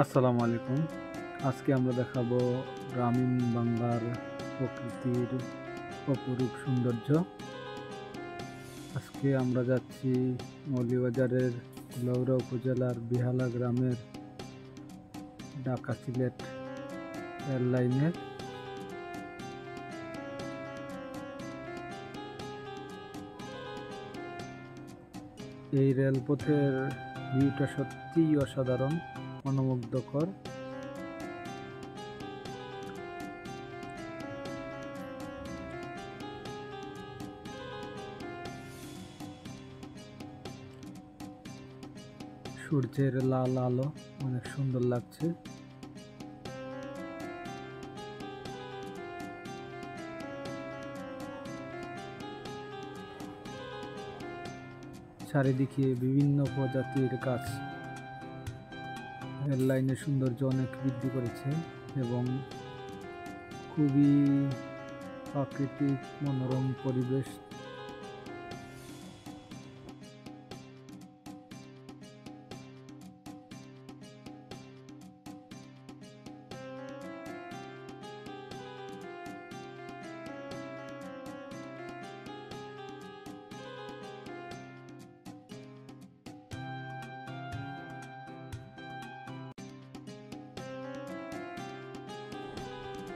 আসসালামু আলাইকুম। আজকে আমরা দেখাবো গ্রামীণ বাংলার প্রকৃতির অপরূপ সৌন্দর্য। আজকে আমরা যাচ্ছি মৌলভীবাজারের কুলাউড়া উপজেলার বিহালা গ্রামের ঢাকা সিলেট রেল লাইনের। এই রেলপথের ভিউটা সত্যিই অসাধারণ, মনোমুগ্ধকর। সূর্যের লাল আলো অনেক সুন্দর লাগছে। চারিদিকে বিভিন্ন প্রজাতির গাছ রেল লাইনের সৌন্দর্য অনেক বৃদ্ধি করেছে এবং খুবই প্রাকৃতিক মনোরম পরিবেশ।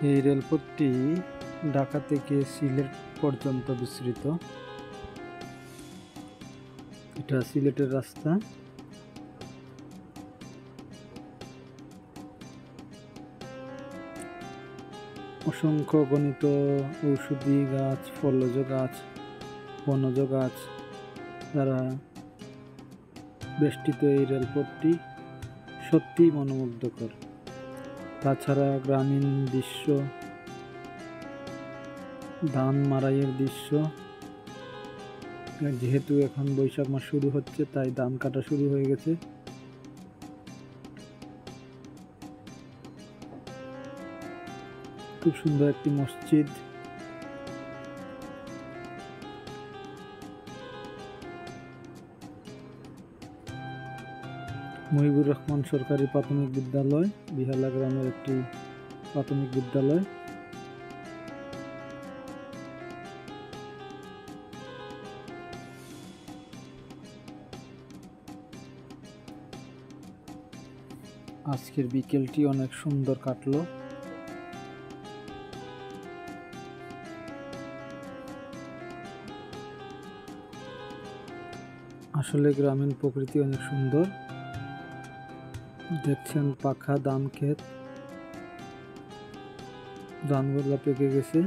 এই রেলপথটি ঢাকা থেকে সিলেট পর্যন্ত বিস্তৃত। এটা সিলেটের রাস্তা। অসংখ্য গণিত ঔষধি গাছ, ফলজ গাছ, বনজ গাছ দ্বারা বেষ্টিত এই রেলপথটি সত্যি মনোমুগ্ধকর। তাছাড়া গ্রামীণ দৃশ্য, ধান মাড়াইয়ের দৃশ্য, যেহেতু এখন বৈশাখ মাস শুরু হচ্ছে তাই ধান কাটা শুরু হয়ে গেছে। খুব সুন্দর একটি মসজিদ। মহিবুর রহমান সরকারি প্রাথমিক বিদ্যালয়, বিহালা গ্রামের একটি প্রাথমিক বিদ্যালয়। আজকের বিকেলটি অনেক সুন্দর কাটলো। আসলে গ্রামীণ প্রকৃতি অনেক সুন্দর। দেখছেন পাখা ধান ক্ষেত, ধানগুলো পেকে গেছে।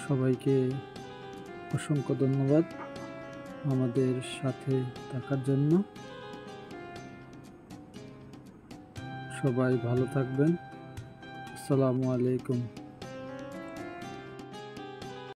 সবাইকে অসংখ্য ধন্যবাদ আমাদের সাথে থাকার জন্য। সবাই ভালো থাকবেন। আসসালামু আলাইকুম।